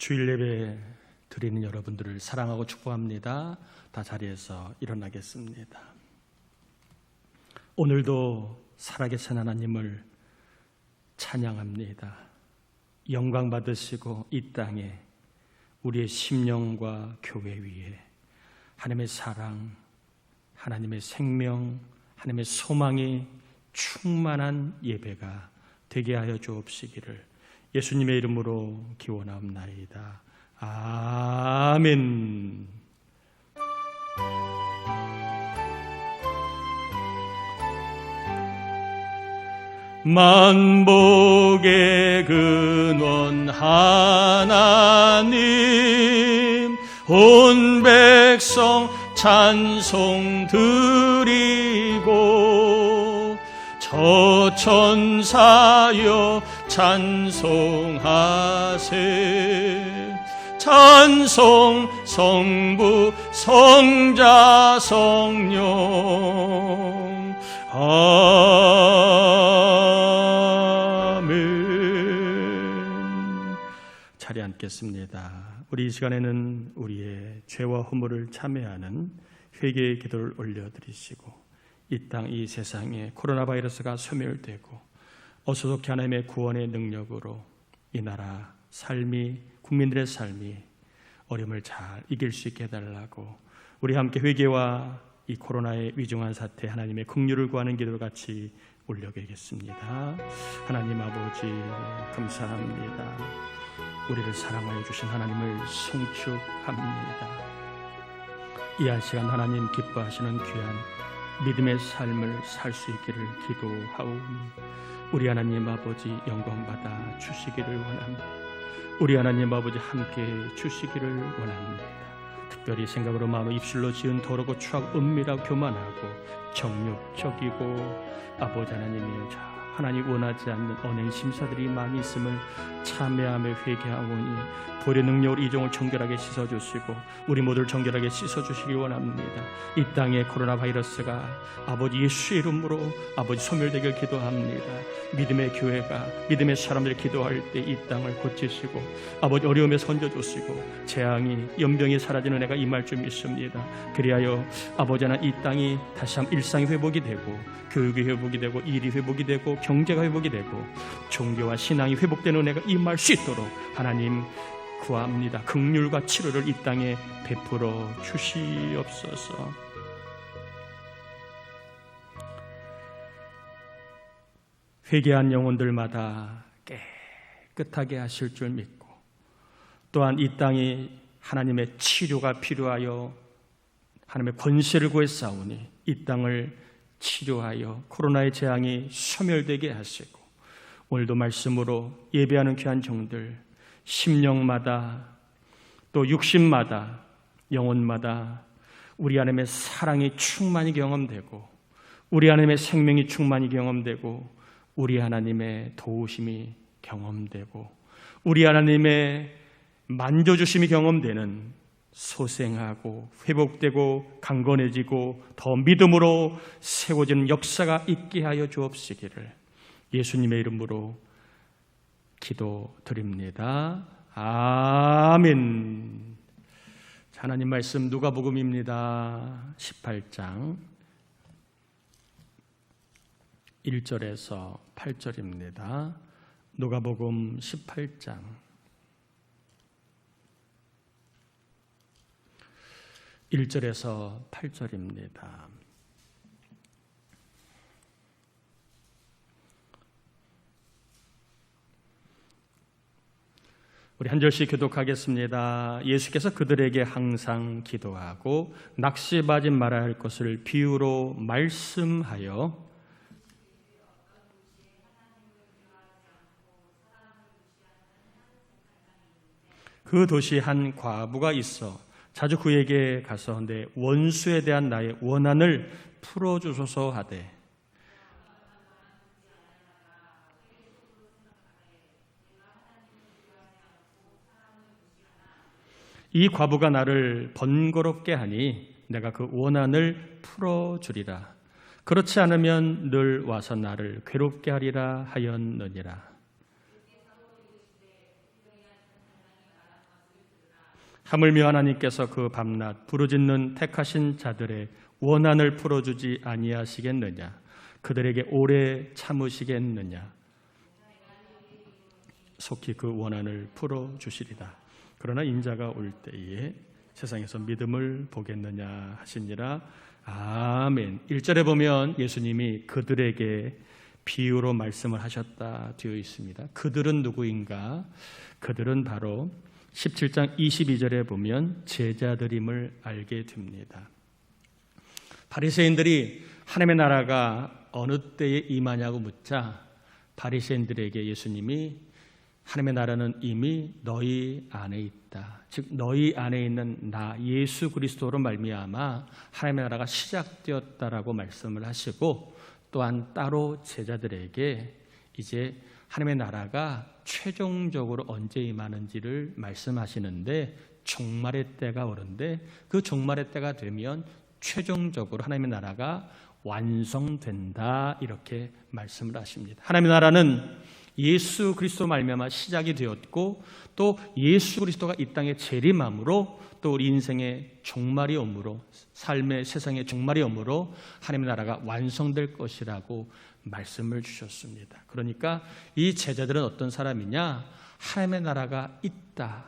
주일 예배 드리는 여러분들을 사랑하고 축복합니다. 다 자리에서 일어나겠습니다. 오늘도 살아계신 하나님을 찬양합니다. 영광 받으시고 이 땅에 우리의 심령과 교회 위에 하나님의 사랑, 하나님의 생명, 하나님의 소망이 충만한 예배가 되게 하여 주옵시기를 예수님의 이름으로 기원하옵나이다. 아멘. 만복의 근원 하나님, 온 백성 찬송 드리고 저 천사여 찬송하세. 찬송 성부 성자 성령 아멘. 자리 앉겠습니다. 우리 이 시간에는 우리의 죄와 허물을 참회하는 회개의 기도를 올려드리시고 이 땅 이 세상에 코로나 바이러스가 소멸되고 어수속히 하나님의 구원의 능력으로 이 나라 삶이, 국민들의 삶이 어려움을 잘 이길 수 있게 해달라고 우리 함께 회개와 이 코로나의 위중한 사태 하나님의 긍휼을 구하는 기도를 같이 올려드리겠습니다. 하나님 아버지 감사합니다. 우리를 사랑하여 주신 하나님을 송축합니다. 이 시간 하나님 기뻐하시는 귀한 믿음의 삶을 살 수 있기를 기도하오니 우리 하나님 아버지 영광받아 주시기를 원합니다. 우리 하나님 아버지 함께 주시기를 원합니다. 특별히 생각으로 마음으로 입술로 지은 더럽고 추하고 은밀하고 교만하고 정욕적이고 아버지 하나님이여 하나님 원하지 않는 언행 심사들이 많이 있음을 참회하며 회개하오니 불의 능력으로 이 종을 정결하게 씻어주시고 우리 모두를 정결하게 씻어주시기 원합니다. 이 땅에 코로나 바이러스가 아버지 예수의 이름으로 아버지 소멸되길 기도합니다. 믿음의 교회가 믿음의 사람들이 기도할 때 이 땅을 고치시고 아버지 어려움에 건져주시고 재앙이 연병이 사라지는 은혜가 임할 줄 믿습니다. 그리하여 아버지 하나님 이 땅이 다시 한번 일상이 회복이 되고 교육이 회복이 되고 일이 회복이 되고 경제가 회복이 되고 종교와 신앙이 회복되는 은혜가 임할 수 있도록 하나님 구합니다. 긍휼과 치료를 이 땅에 베풀어 주시옵소서. 회개한 영혼들마다 깨끗하게 하실 줄 믿고 또한 이 땅에 하나님의 치료가 필요하여 하나님의 권세를 구했사오니 이 땅을 치료하여 코로나의 재앙이 소멸되게 하시고 오늘도 말씀으로 예배하는 귀한 종들 심령마다 또 육신마다 영혼마다 우리 하나님의 사랑이 충만히 경험되고 우리 하나님의 생명이 충만히 경험되고 우리 하나님의 도우심이 경험되고 우리 하나님의 만져주심이 경험되는 소생하고 회복되고 강건해지고 더 믿음으로 세워지는 역사가 있게 하여 주옵시기를 예수님의 이름으로 기도드립니다. 아멘. 하나님 말씀 누가복음입니다. 18장 1절에서 8절입니다. 누가복음 18장 1절에서 8절입니다. 우리 한 절씩 교독하겠습니다. 예수께서 그들에게 항상 기도하고 낙심하지 말아야 할 것을 비유로 말씀하여 그 도시에 한 과부가 있어 자주 그에게 가서 내 원수에 대한 나의 원한을 풀어주소서 하되 이 과부가 나를 번거롭게 하니 내가 그 원한을 풀어주리라. 그렇지 않으면 늘 와서 나를 괴롭게 하리라 하였느니라. 하물며 하나님께서 그 밤낮 부르짖는 택하신 자들의 원한을 풀어주지 아니하시겠느냐? 그들에게 오래 참으시겠느냐? 속히 그 원한을 풀어주시리다. 그러나 인자가 올 때에 세상에서 믿음을 보겠느냐 하시니라. 아멘. 1절에 보면 예수님이 그들에게 비유로 말씀을 하셨다 되어 있습니다. 그들은 누구인가? 그들은 바로 17장 22절에 보면 제자들임을 알게 됩니다. 바리새인들이 하나님의 나라가 어느 때에 임하냐고 묻자 바리새인들에게 예수님이 하나님의 나라는 이미 너희 안에 있다. 즉 너희 안에 있는 나 예수 그리스도로 말미암아 하나님의 나라가 시작되었다라고 말씀을 하시고, 또한 따로 제자들에게 이제 하나님의 나라가 최종적으로 언제 임하는지를 말씀하시는데, 종말의 때가 오는데 그 종말의 때가 되면 최종적으로 하나님의 나라가 완성된다, 이렇게 말씀을 하십니다. 하나님의 나라는 예수 그리스도 말미암아 시작이 되었고, 또 예수 그리스도가 이 땅에 재림함으로, 또 우리 인생의 종말이 오므로, 삶의 세상의 종말이 오므로 하나님의 나라가 완성될 것이라고 말씀을 주셨습니다. 그러니까 이 제자들은 어떤 사람이냐? 하나님의 나라가 있다,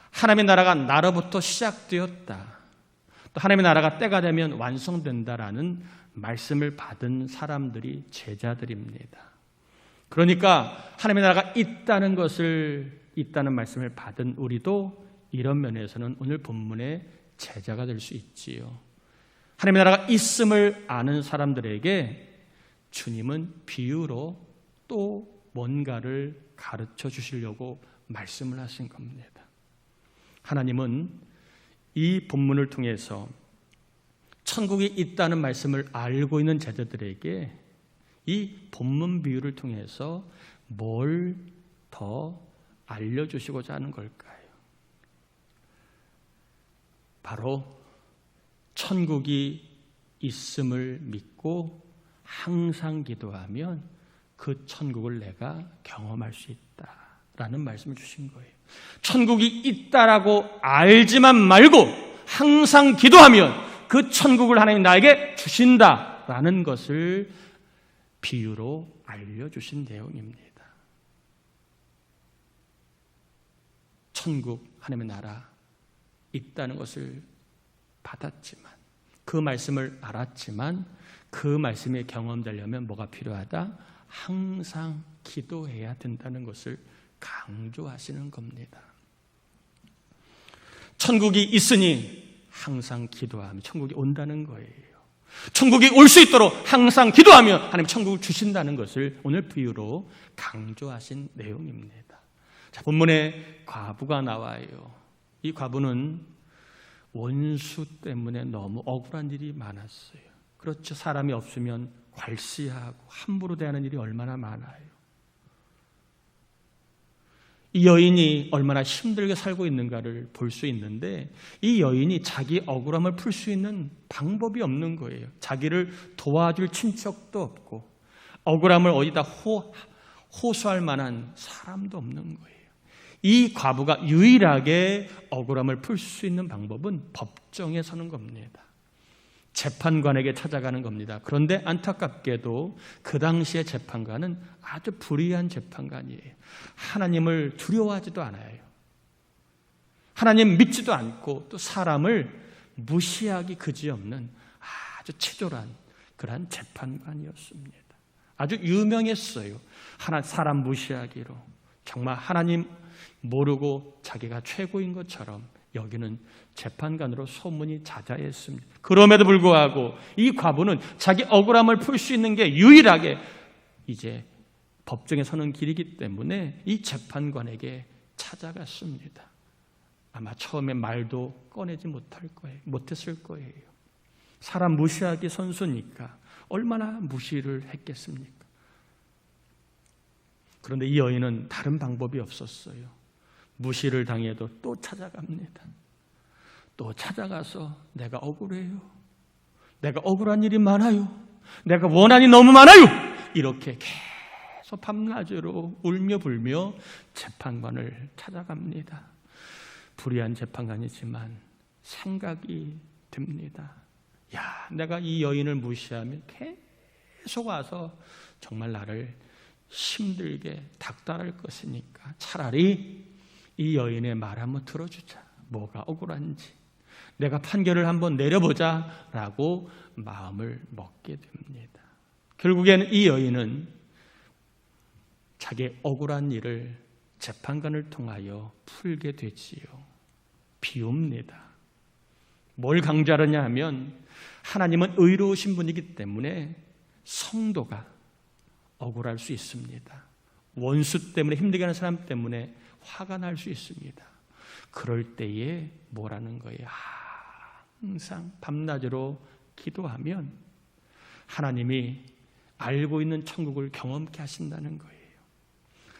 하나님의 나라가 나로부터 시작되었다, 또 하나님의 나라가 때가 되면 완성된다라는 말씀을 받은 사람들이 제자들입니다. 그러니까 하나님의 나라가 있다는 말씀을 받은 우리도 이런 면에서는 오늘 본문의 제자가 될 수 있지요. 하나님의 나라가 있음을 아는 사람들에게 주님은 비유로 또 뭔가를 가르쳐 주시려고 말씀을 하신 겁니다. 하나님은 이 본문을 통해서 천국이 있다는 말씀을 알고 있는 제자들에게 이 본문 비유를 통해서 뭘 더 알려주시고자 하는 걸까요? 바로 천국이 있음을 믿고 항상 기도하면 그 천국을 내가 경험할 수 있다라는 말씀을 주신 거예요. 천국이 있다라고 알지만 말고 항상 기도하면 그 천국을 하나님 나에게 주신다라는 것을 비유로 알려주신 내용입니다. 천국, 하나님의 나라 있다는 것을 받았지만, 그 말씀을 알았지만 그 말씀이 경험되려면 뭐가 필요하다? 항상 기도해야 된다는 것을 강조하시는 겁니다. 천국이 있으니 항상 기도하면 천국이 온다는 거예요. 천국이 올 수 있도록 항상 기도하면 하나님 천국을 주신다는 것을 오늘 비유로 강조하신 내용입니다. 자, 본문에 과부가 나와요. 이 과부는 원수 때문에 너무 억울한 일이 많았어요. 그렇죠. 사람이 없으면 괄시하고 함부로 대하는 일이 얼마나 많아요. 이 여인이 얼마나 힘들게 살고 있는가를 볼 수 있는데, 이 여인이 자기 억울함을 풀 수 있는 방법이 없는 거예요. 자기를 도와줄 친척도 없고 억울함을 어디다 호소할 만한 사람도 없는 거예요. 이 과부가 유일하게 억울함을 풀 수 있는 방법은 법정에 서는 겁니다. 재판관에게 찾아가는 겁니다. 그런데 안타깝게도 그 당시의 재판관은 아주 불의한 재판관이에요. 하나님을 두려워하지도 않아요. 하나님 믿지도 않고 또 사람을 무시하기 그지없는 아주 치졸한 그러한 재판관이었습니다. 아주 유명했어요. 사람 무시하기로. 정말 하나님 모르고 자기가 최고인 것처럼 여기는 재판관으로 소문이 자자했습니다. 그럼에도 불구하고 이 과부는 자기 억울함을 풀 수 있는 게 유일하게 이제 법정에 서는 길이기 때문에 이 재판관에게 찾아갔습니다. 아마 처음에 말도 꺼내지 못했을 거예요. 사람 무시하기 선수니까 얼마나 무시를 했겠습니까? 그런데 이 여인은 다른 방법이 없었어요. 무시를 당해도 또 찾아갑니다. 또 찾아가서 내가 억울해요. 내가 억울한 일이 많아요. 내가 원한이 너무 많아요. 이렇게 계속 밤낮으로 울며 불며 재판관을 찾아갑니다. 불의한 재판관이지만 생각이 듭니다. 야, 내가 이 여인을 무시하면 계속 와서 정말 나를 힘들게 닥달할 것이니까 차라리 이 여인의 말 한번 들어주자. 뭐가 억울한지 내가 판결을 한번 내려보자 라고 마음을 먹게 됩니다. 결국에는 이 여인은 자기의 억울한 일을 재판관을 통하여 풀게 되지요. 비웁니다. 뭘 강조하느냐 하면 하나님은 의로우신 분이기 때문에 성도가 억울할 수 있습니다. 원수 때문에 힘들게 하는 사람 때문에 화가 날 수 있습니다. 그럴 때에 뭐라는 거예요? 항상 밤낮으로 기도하면 하나님이 알고 있는 천국을 경험케 하신다는 거예요.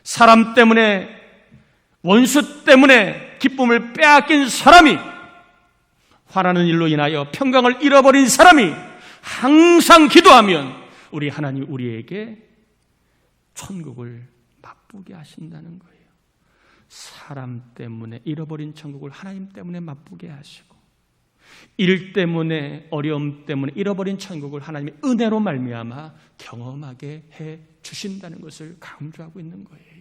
사람 때문에, 원수 때문에 기쁨을 빼앗긴 사람이, 화나는 일로 인하여 평강을 잃어버린 사람이 항상 기도하면 우리 하나님 우리에게 천국을 맛보게 하신다는 거예요. 사람 때문에 잃어버린 천국을 하나님 때문에 맛보게 하시고, 일 때문에, 어려움 때문에 잃어버린 천국을 하나님의 은혜로 말미암아 경험하게 해 주신다는 것을 강조하고 있는 거예요.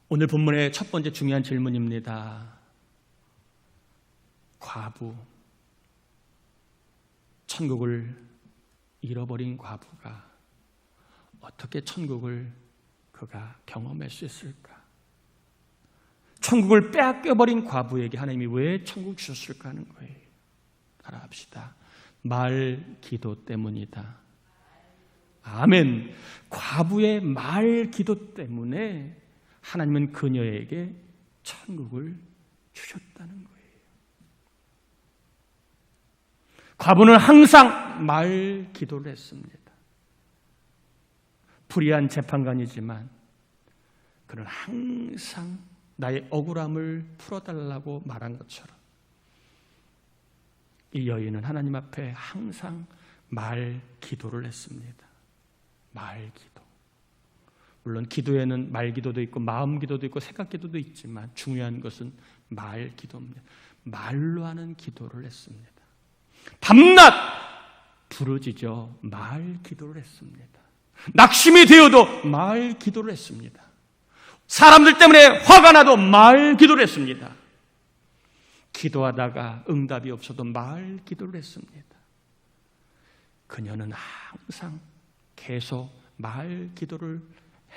오늘 본문의 첫 번째 중요한 질문입니다. 과부, 천국을 잃어버린 과부가 어떻게 천국을 그가 경험할 수 있을까? 천국을 빼앗겨버린 과부에게 하나님이 왜 천국 주셨을까 하는 거예요. 따라합시다. 말 기도 때문이다. 아멘. 과부의 말 기도 때문에 하나님은 그녀에게 천국을 주셨다는 거예요. 과부는 항상 말 기도를 했습니다. 불의한 재판관이지만 그는 항상 나의 억울함을 풀어달라고 말한 것처럼 이 여인은 하나님 앞에 항상 말 기도를 했습니다. 말 기도. 물론 기도에는 말 기도도 있고 마음 기도도 있고 생각 기도도 있지만 중요한 것은 말 기도입니다. 말로 하는 기도를 했습니다. 밤낮 부르짖어 말 기도를 했습니다. 낙심이 되어도 말 기도를 했습니다. 사람들 때문에 화가 나도 말 기도를 했습니다. 기도하다가 응답이 없어도 말 기도를 했습니다. 그녀는 항상 계속 말 기도를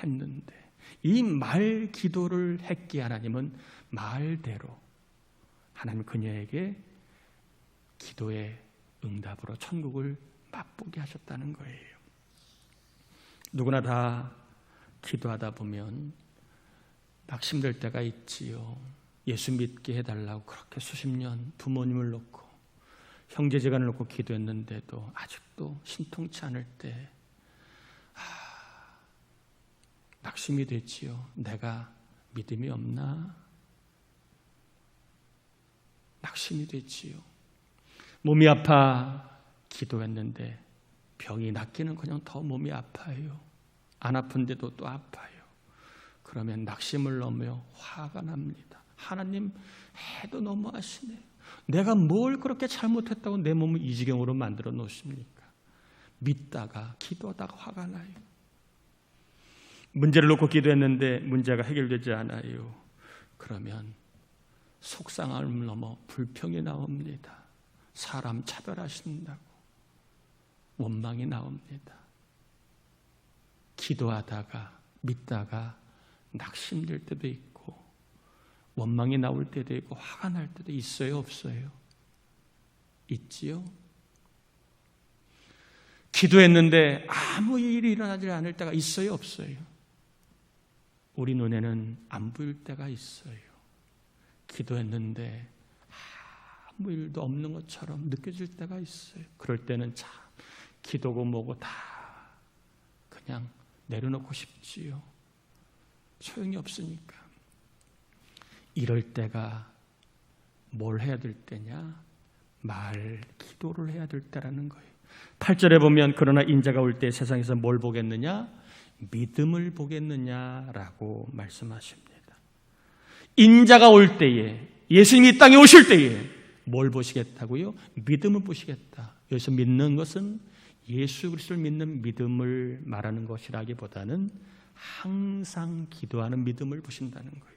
했는데 이 말 기도를 했기에 하나님은 말대로 하나님 그녀에게 기도의 응답으로 천국을 맛보게 하셨다는 거예요. 누구나 다 기도하다 보면 낙심될 때가 있지요. 예수 믿게 해달라고 그렇게 수십 년 부모님을 놓고 형제지간을 놓고 기도했는데도 아직도 신통치 않을 때 낙심이 되지요. 내가 믿음이 없나? 낙심이 되지요. 몸이 아파 기도했는데 병이 낫기는 그냥 더 몸이 아파요. 안 아픈데도 또 아파요. 그러면 낙심을 넘어 화가 납니다. 하나님 해도 너무하시네. 내가 뭘 그렇게 잘못했다고 내 몸을 이 지경으로 만들어 놓으십니까? 믿다가 기도하다가 화가 나요. 문제를 놓고 기도했는데 문제가 해결되지 않아요. 그러면 속상함을 넘어 불평이 나옵니다. 사람 차별하신다고 원망이 나옵니다. 기도하다가 믿다가 낙심될 때도 있고 원망이 나올 때도 있고 화가 날 때도 있어요, 없어요? 있지요? 기도했는데 아무 일이 일어나지 않을 때가 있어요, 없어요? 우리 눈에는 안 보일 때가 있어요. 기도했는데 아무 일도 없는 것처럼 느껴질 때가 있어요. 그럴 때는 참 기도고 뭐고 다 그냥 내려놓고 싶지요. 소용이 없으니까. 이럴 때가 뭘 해야 될 때냐? 말 기도를 해야 될 때라는 거예요. 8절에 보면 그러나 인자가 올 때 세상에서 뭘 보겠느냐? 믿음을 보겠느냐라고 말씀하십니다. 인자가 올 때에, 예수님이 이 땅에 오실 때에 뭘 보시겠다고요? 믿음을 보시겠다. 여기서 믿는 것은 예수 그리스도를 믿는 믿음을 말하는 것이라기보다는 항상 기도하는 믿음을 보신다는 거예요.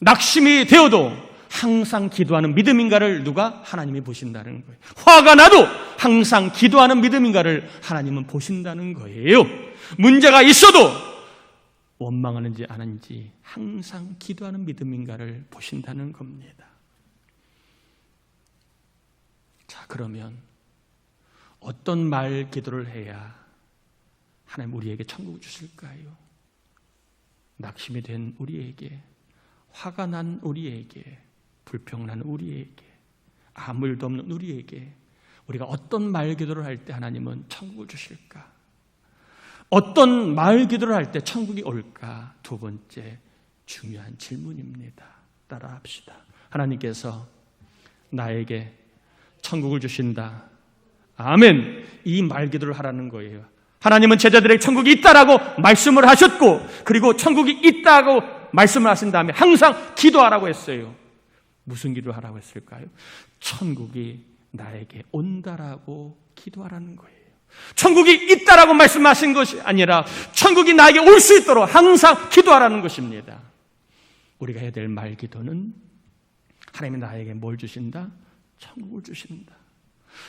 낙심이 되어도 항상 기도하는 믿음인가를 누가? 하나님이 보신다는 거예요. 화가 나도 항상 기도하는 믿음인가를 하나님은 보신다는 거예요. 문제가 있어도 원망하는지 안 하는지 항상 기도하는 믿음인가를 보신다는 겁니다. 자, 그러면 어떤 말 기도를 해야 하나님 우리에게 천국을 주실까요? 낙심이 된 우리에게, 화가 난 우리에게, 불평난 우리에게, 아무 일도 없는 우리에게 우리가 어떤 말 기도를 할 때 하나님은 천국을 주실까? 어떤 말 기도를 할 때 천국이 올까? 두 번째 중요한 질문입니다. 따라합시다. 하나님께서 나에게 천국을 주신다. 아멘. 이 말 기도를 하라는 거예요. 하나님은 제자들에게 천국이 있다라고 말씀을 하셨고, 그리고 천국이 있다고 말씀을 하신 다음에 항상 기도하라고 했어요. 무슨 기도를 하라고 했을까요? 천국이 나에게 온다라고 기도하라는 거예요. 천국이 있다라고 말씀하신 것이 아니라 천국이 나에게 올 수 있도록 항상 기도하라는 것입니다. 우리가 해야 될 말 기도는 하나님이 나에게 뭘 주신다? 천국을 주신다.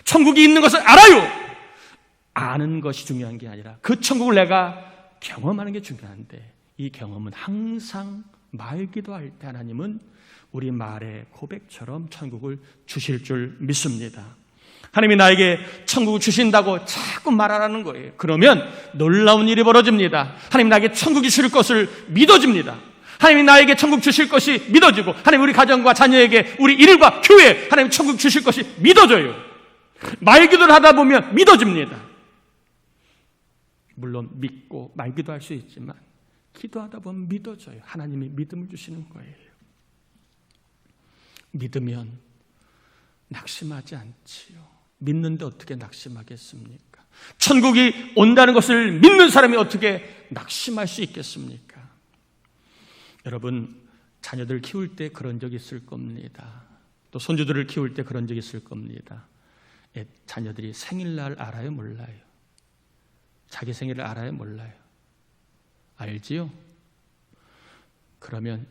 천국이 있는 것을 알아요. 아는 것이 중요한 게 아니라 그 천국을 내가 경험하는 게 중요한데, 이 경험은 항상 말 기도할 때 하나님은 우리 말의 고백처럼 천국을 주실 줄 믿습니다. 하나님이 나에게 천국을 주신다고 자꾸 말하라는 거예요. 그러면 놀라운 일이 벌어집니다. 하나님 나에게 천국이 주실 것을 믿어집니다. 하나님이 나에게 천국 주실 것이 믿어지고, 하나님 우리 가정과 자녀에게, 우리 일과 교회에 하나님 천국 주실 것이 믿어져요. 말 기도를 하다 보면 믿어집니다. 물론 믿고 말 기도할 수 있지만 기도하다 보면 믿어져요. 하나님이 믿음을 주시는 거예요. 믿으면 낙심하지 않지요. 믿는데 어떻게 낙심하겠습니까? 천국이 온다는 것을 믿는 사람이 어떻게 낙심할 수 있겠습니까? 여러분, 자녀들 키울 때 그런 적이 있을 겁니다. 또 손주들을 키울 때 그런 적이 있을 겁니다. 자녀들이 생일날 알아요, 몰라요? 자기 생일을 알아요, 몰라요? 알지요? 그러면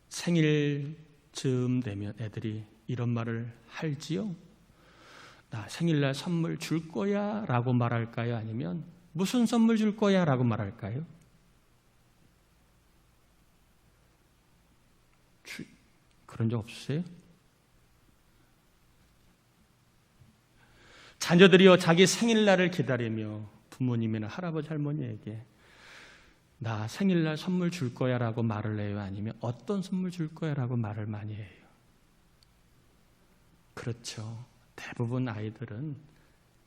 생일쯤 되면 애들이 이런 말을 할지요? 나 생일날 선물 줄 거야 라고 말할까요? 아니면 무슨 선물 줄 거야 라고 말할까요? 그런 적 없으세요? 자녀들이요, 자기 생일날을 기다리며 부모님이나 할아버지 할머니에게 나 생일날 선물 줄 거야 라고 말을 해요? 아니면 어떤 선물 줄 거야 라고 말을 많이 해요? 그렇죠. 대부분 아이들은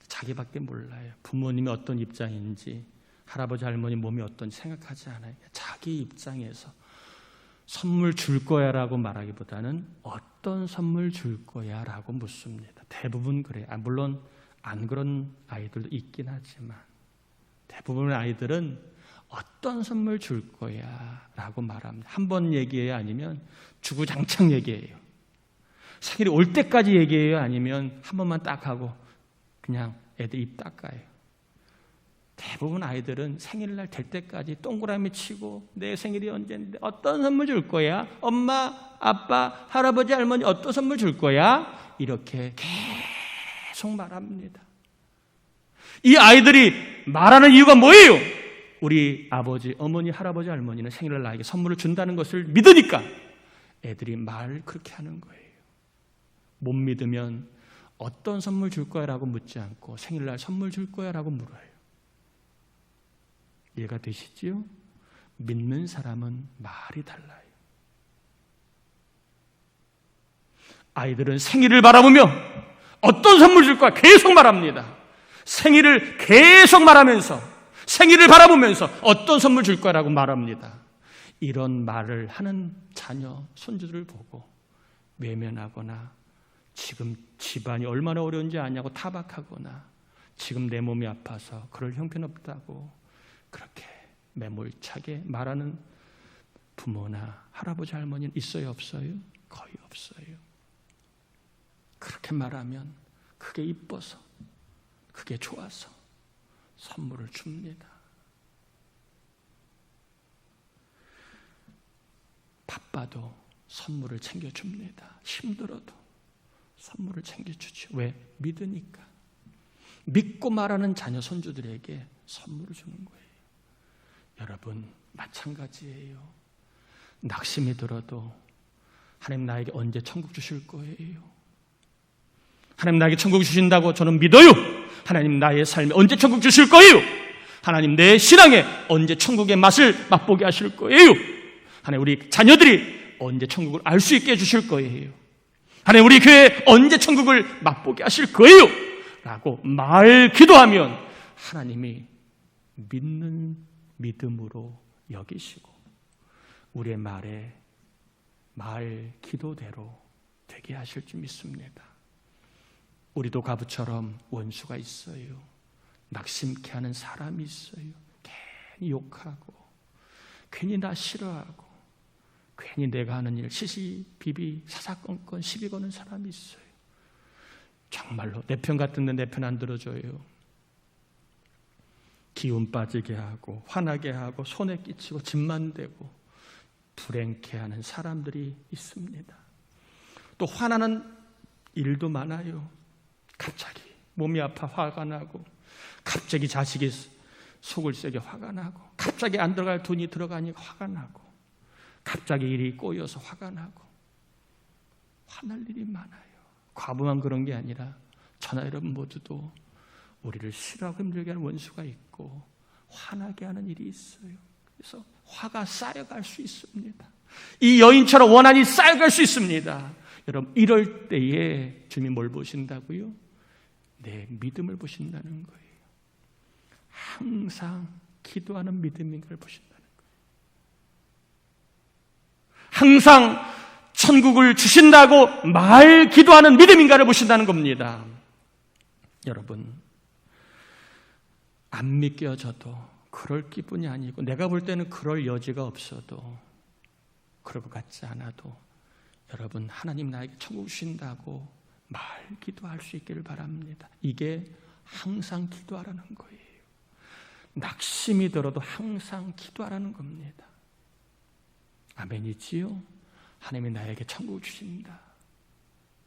자기밖에 몰라요. 부모님이 어떤 입장인지, 할아버지 할머니 몸이 어떤지 생각하지 않아요. 자기 입장에서 선물 줄 거야 라고 말하기보다는 어떤 선물 줄 거야 라고 묻습니다. 대부분 그래요. 물론 안 그런 아이들도 있긴 하지만 대부분의 아이들은 어떤 선물 줄 거야 라고 말합니다. 한 번 얘기해요? 아니면 주구장창 얘기해요? 생일이 올 때까지 얘기해요? 아니면 한 번만 딱 하고 그냥 애들 입 닦아요? 대부분 아이들은 생일날 될 때까지 동그라미 치고 내 생일이 언제인데 어떤 선물 줄 거야? 엄마, 아빠, 할아버지, 할머니 어떤 선물 줄 거야? 이렇게 계속 말합니다. 이 아이들이 말하는 이유가 뭐예요? 우리 아버지, 어머니, 할아버지, 할머니는 생일날 나에게 선물을 준다는 것을 믿으니까 애들이 말을 그렇게 하는 거예요. 못 믿으면 어떤 선물 줄 거야 라고 묻지 않고 생일날 선물 줄 거야 라고 물어요. 이해가 되시지요? 믿는 사람은 말이 달라요. 아이들은 생일을 바라보며 어떤 선물 줄 거야 계속 말합니다. 생일을 계속 말하면서, 생일을 바라보면서 어떤 선물 줄 거라고 말합니다. 이런 말을 하는 자녀, 손주들을 보고 외면하거나 지금 집안이 얼마나 어려운지 아냐고 타박하거나 지금 내 몸이 아파서 그럴 형편없다고 그렇게 매몰차게 말하는 부모나 할아버지 할머니는 있어요, 없어요? 거의 없어요. 그렇게 말하면 그게 이뻐서, 그게 좋아서 선물을 줍니다. 바빠도 선물을 챙겨줍니다. 힘들어도 선물을 챙겨주죠. 왜? 믿으니까. 믿고 말하는 자녀 손주들에게 선물을 주는 거예요. 여러분 마찬가지예요. 낙심이 들어도 하나님 나에게 언제 천국 주실 거예요? 하나님 나에게 천국 주신다고 저는 믿어요. 하나님 나의 삶에 언제 천국 주실 거예요? 하나님 내 신앙에 언제 천국의 맛을 맛보게 하실 거예요? 하나님 우리 자녀들이 언제 천국을 알 수 있게 해주실 거예요? 하나님 우리 교회에 언제 천국을 맛보게 하실 거예요? 라고 기도하면 하나님이 믿는 믿음으로 여기시고 우리의 말 기도대로 되게 하실 줄 믿습니다. 우리도 과부처럼 원수가 있어요. 낙심케 하는 사람이 있어요. 괜히 욕하고 괜히 나 싫어하고 괜히 내가 하는 일 시시비비 사사건건 시비 거는 사람이 있어요. 정말로 내 편 같은데 내 편 안 들어줘요. 기운 빠지게 하고 화나게 하고 손에 끼치고 짐만 대고 불행케 하는 사람들이 있습니다. 또 화나는 일도 많아요. 갑자기 몸이 아파 화가 나고 갑자기 자식이 속을 세게 화가 나고 갑자기 안 들어갈 돈이 들어가니까 화가 나고 갑자기 일이 꼬여서 화가 나고 화날 일이 많아요. 과부만 그런 게 아니라 저나 여러분 모두도 우리를 싫어하고 힘들게 하는 원수가 있고 화나게 하는 일이 있어요. 그래서 화가 쌓여갈 수 있습니다. 이 여인처럼 원한이 쌓여갈 수 있습니다. 여러분 이럴 때에 주님이 뭘 보신다고요? 내 믿음을 보신다는 거예요. 항상 기도하는 믿음인가를 보신다는 거예요. 항상 천국을 주신다고 기도하는 믿음인가를 보신다는 겁니다. 여러분 안 믿겨져도 그럴 기분이 아니고 내가 볼 때는 그럴 여지가 없어도 그럴 것 같지 않아도 여러분 하나님 나에게 천국 주신다고 기도할 수 있기를 바랍니다. 이게 항상 기도하라는 거예요. 낙심이 들어도 항상 기도하라는 겁니다. 아멘이지요? 하나님이 나에게 천국을 주신다.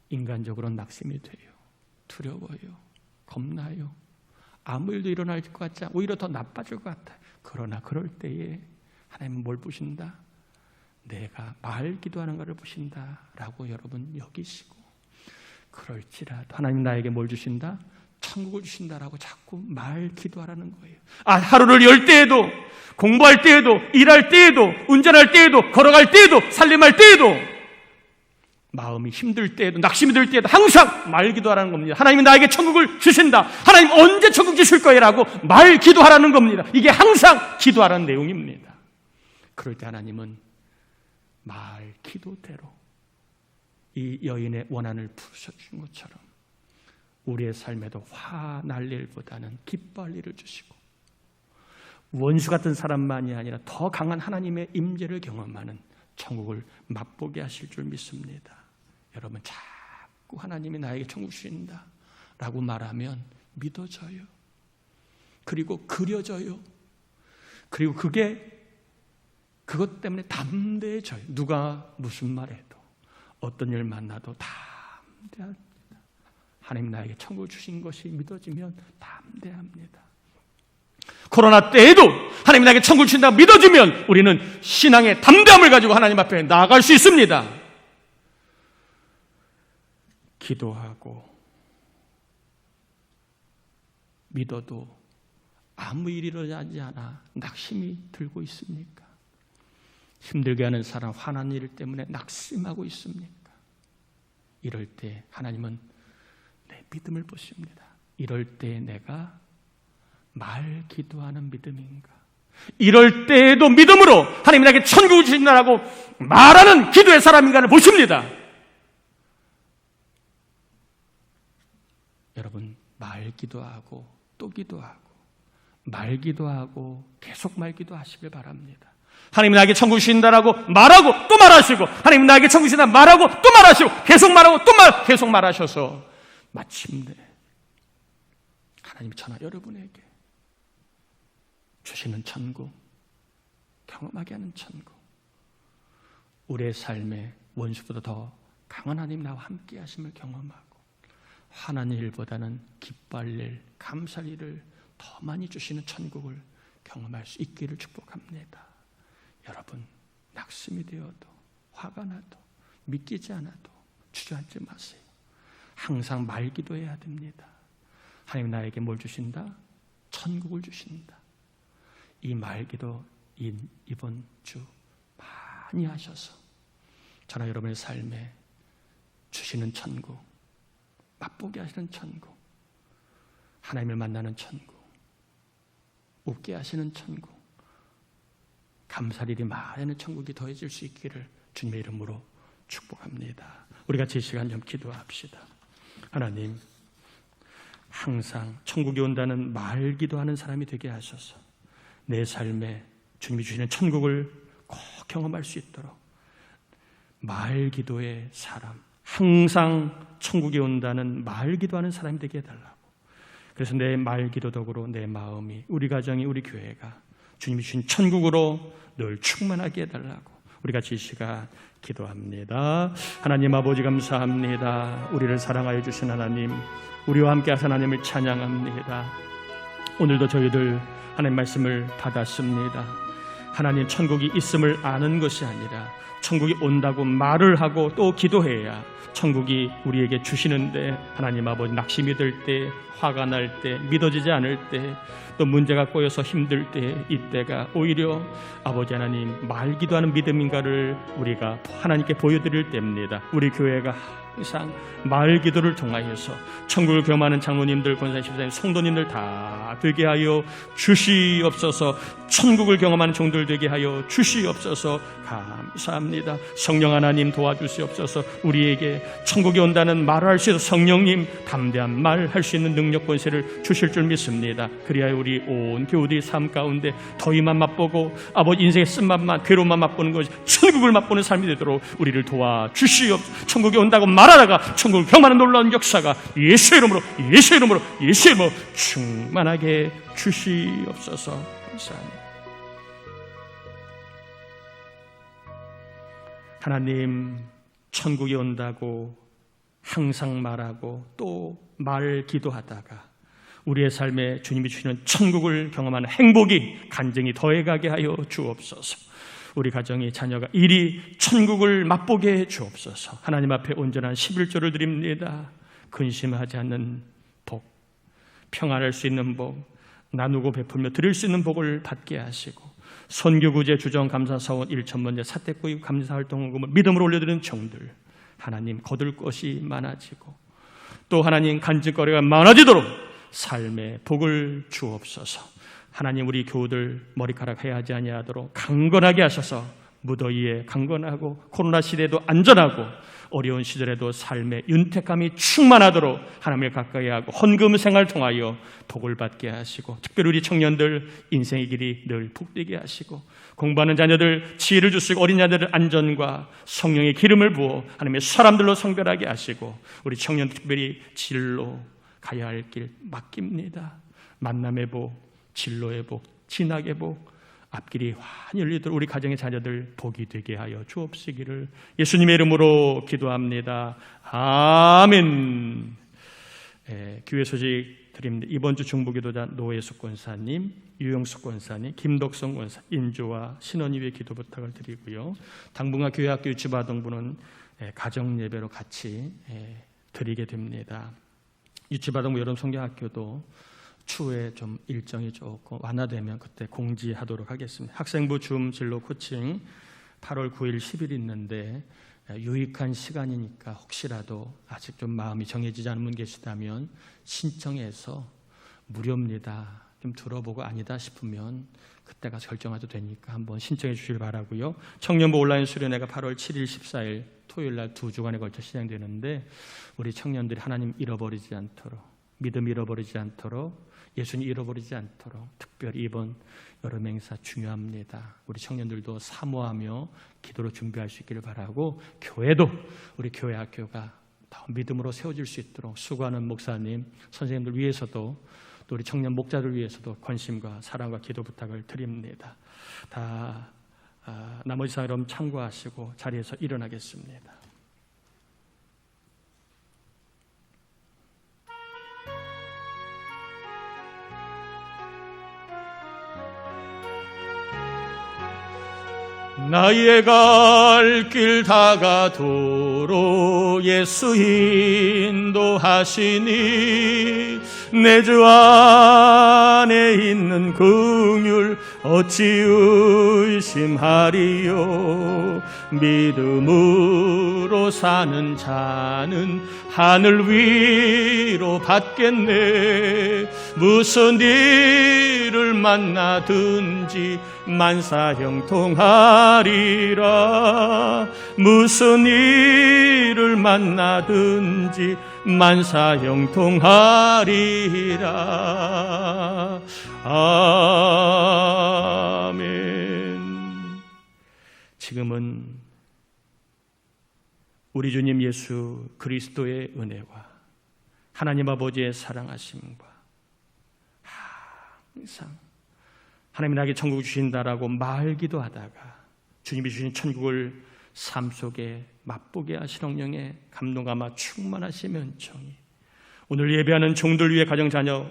인간적으로는 낙심이 돼요. 두려워요. 겁나요. 아무 일도 일어날 것 같지 않고 오히려 더 나빠질 것 같아요. 그러나 그럴 때에 하나님은 뭘 보신다? 내가 기도하는 것을 보신다라고 여러분 여기시고 그럴지라도 하나님 나에게 뭘 주신다? 천국을 주신다라고 자꾸 기도하라는 거예요. 하루를 열 때에도 공부할 때에도 일할 때에도 운전할 때에도 걸어갈 때에도 살림할 때에도 마음이 힘들 때에도 낙심이 들 때에도 항상 기도하라는 겁니다. 하나님이 나에게 천국을 주신다. 하나님 언제 천국 주실 거예요? 라고 기도하라는 겁니다. 이게 항상 기도하라는 내용입니다. 그럴 때 하나님은 기도대로 이 여인의 원한을 풀어주신 것처럼 우리의 삶에도 화날 일보다는 기뻐할 일을 주시고 원수 같은 사람만이 아니라 더 강한 하나님의 임재를 경험하는 천국을 맛보게 하실 줄 믿습니다. 여러분 자꾸 하나님이 나에게 천국 주신다 라고 말하면 믿어져요. 그리고 그려져요. 그리고 그것 때문에 담대해져요. 누가 무슨 말해도 어떤 일 만나도 담대합니다. 하나님 나에게 천국을 주신 것이 믿어지면 담대합니다. 코로나 때에도 하나님 나에게 천국을 주신다고 믿어지면 우리는 신앙의 담대함을 가지고 하나님 앞에 나아갈 수 있습니다. 기도하고 믿어도 아무 일이 일어나지 않아 낙심이 들고 있습니까? 힘들게 하는 사람, 화난 일 때문에 낙심하고 있습니까? 이럴 때 하나님은 내 믿음을 보십니다. 이럴 때 내가 기도하는 믿음인가? 이럴 때에도 믿음으로 하나님이 나에게 천국을 주신다라고 말하는 기도의 사람인가를 보십니다. 여러분 기도하고 또 기도하고 말기도 하고 계속 말기도 하시길 바랍니다. 하나님 나에게 천국 주신다라고 말하고 또 말하시고, 하나님 나에게 천국 주신다 말하고 또 말하시고, 계속 말하고 또 계속 말하셔서 마침내 하나님이 저나 여러분에게 주시는 천국, 경험하게 하는 천국, 우리의 삶에 원수보다 더 강한 하나님 나와 함께 하심을 경험하고 화나는 일보다는 기뻐할 일, 감사할 일을 더 많이 주시는 천국을 경험할 수 있기를 축복합니다. 여러분, 낙심이 되어도 화가 나도 믿기지 않아도 주저앉지 마세요. 항상 말기도해야 됩니다. 하나님 나에게 뭘 주신다? 천국을 주신다. 이 말기도 이번 주 많이 하셔서 저나 여러분의 삶에 주시는 천국, 맛보게 하시는 천국, 하나님을 만나는 천국, 웃게 하시는 천국, 감사할 일이 많은 천국이 더해질 수 있기를 주님의 이름으로 축복합니다. 우리 같이 이 시간 좀 기도합시다. 하나님, 항상 천국이 온다는 말 기도하는 사람이 되게 하셔서 내 삶에 주님이 주시는 천국을 꼭 경험할 수 있도록 말 기도의 사람, 항상 천국이 온다는 말 기도하는 사람이 되게 해달라고. 그래서 내 말 기도 덕으로 내 마음이, 우리 가정이, 우리 교회가 주님이 주신 천국으로 늘 충만하게 해달라고 우리 같이 이 시간 기도합니다. 하나님 아버지 감사합니다. 우리를 사랑하여 주신 하나님, 우리와 함께 하신 하나님을 찬양합니다. 오늘도 저희들 하나님 말씀을 받았습니다. 하나님 천국이 있음을 아는 것이 아니라 천국이 온다고 말을 하고 또 기도해야 천국이 우리에게 주시는데, 하나님 아버지 낙심이 들 때, 화가 날 때, 믿어지지 않을 때, 또 문제가 꼬여서 힘들 때, 이때가 오히려 아버지 하나님 말 기도하는 믿음인가를 우리가 하나님께 보여드릴 때입니다. 우리 교회가 항상 말 기도를 통하여서 천국을 경험하는 장로님들, 권사님, 집사님, 성도님들 다 되게 하여 주시옵소서. 천국을 경험하는 종들 되게 하여 주시옵소서. 감사합니다. 성령 하나님 도와주시옵소서. 우리에게 천국이 온다는 말을 할 수 있어서 성령님 담대한 말 할 수 있는 능력 권세를 주실 줄 믿습니다. 그리하여 우리 온 교우들의 삶 가운데 더위만 맛보고 아버지 인생의 쓴맛만, 괴로움만 맛보는 것이 천국을 맛보는 삶이 되도록 우리를 도와주시옵소서. 천국이 온다고 말하다가 천국을 경험하는 놀라운 역사가 예수의 이름으로 충만하게 주시옵소서. 감사합니다. 하나님, 천국이 온다고 항상 말하고 또 말 기도하다가 우리의 삶에 주님이 주시는 천국을 경험하는 행복이, 간증이 더해가게 하여 주옵소서. 우리 가정이, 자녀가 이리 천국을 맛보게 해 주옵소서. 하나님 앞에 온전한 11조를 드립니다. 근심하지 않는 복, 평안할 수 있는 복, 나누고 베풀며 드릴 수 있는 복을 받게 하시고, 선교구제 주정 감사사원 1,000번째 사택구입 감사활동금을 믿음으로 올려드리는 종들, 하나님 거둘 것이 많아지고 또 하나님 간증거리가 많아지도록 삶의 복을 주옵소서. 하나님, 우리 교우들 머리카락 헤어하지 아니하도록 강건하게 하셔서 무더위에 강건하고 코로나 시대에도 안전하고 어려운 시절에도 삶의 윤택함이 충만하도록 하나님을 가까이 하고 헌금 생활을 통하여 복을 받게 하시고, 특별히 우리 청년들 인생의 길이 늘 복되게 하시고, 공부하는 자녀들 지혜를 주시고, 어린 자녀들 안전과 성령의 기름을 부어 하나님의 사람들로 성별하게 하시고, 우리 청년 특별히 진로 가야 할 길 맡깁니다. 만남의 복, 진로의 복, 진학의 복, 앞길이 환히 열리도록 우리 가정의 자녀들 복이 되게 하여 주옵시기를 예수님의 이름으로 기도합니다. 아멘. 교회 소식 드립니다. 이번 주 중보기도자 노혜숙 권사님, 유영숙 권사님, 김덕성 권사, 인조와 신원이의 기도 부탁을 드리고요. 당분간 교회학교 유치바동부는 가정예배로 같이 드리게 됩니다. 유치바동부 여름 성경학교도 추후에 좀 일정이 조금 완화되면 그때 공지하도록 하겠습니다. 학생부 줌 진로 코칭 8월 9일 10일 있는데 유익한 시간이니까 혹시라도 아직 좀 마음이 정해지지 않은 분 계시다면 신청해서 무료입니다. 좀 들어보고 아니다 싶으면 그때가 결정해도 되니까 한번 신청해 주시길 바라고요. 청년부 온라인 수련회가 8월 7일 14일 토요일 날 2주간에 걸쳐 시작되는데 우리 청년들이 하나님 잃어버리지 않도록, 믿음 잃어버리지 않도록 예수님 잃어버리지 않도록 특별히 이번 여름 행사 중요합니다. 우리 청년들도 사모하며 기도로 준비할 수 있기를 바라고, 교회도 우리 교회 학교가 더 믿음으로 세워질 수 있도록 수고하는 목사님, 선생님들 위해서도 또 우리 청년 목자들 위해서도 관심과 사랑과 기도 부탁을 드립니다. 다 나머지 사항 여러분 참고하시고 자리에서 일어나겠습니다. 나의 갈 길 다가도록 예수 인도하시니 내 주 안에 있는 긍휼 어찌 의심하리요. 믿음으로 사는 자는 하늘 위로 받겠네. 무슨 일을 만나든지 만사형통하리라. 무슨 일을 만나든지 만사형통하리라. 아멘. 지금은 우리 주님 예수 그리스도의 은혜와 하나님 아버지의 사랑하심과 항상 하나님이 나에게 천국을 주신다라고 말기도 하다가 주님이 주신 천국을 삶 속에 맛보게 하신 성령의 감동과 아마 충만하시며 은총이 오늘 예배하는 종들 위해 가정 자녀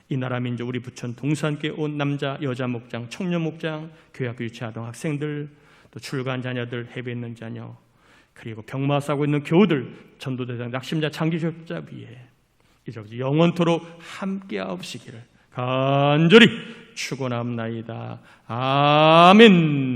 이 나라 민족 우리 부천 동산교회 온 남자 여자 목장 청년 목장 교회학교 유치 아동 학생들 또 출가한 자녀들 해외에 있는 자녀 그리고 병마 싸고 있는 교우들 전도대상 낙심자 장기적자 위에 이제부터 영원토록 함께하옵시기를 간절히 축원합나이다. 아멘.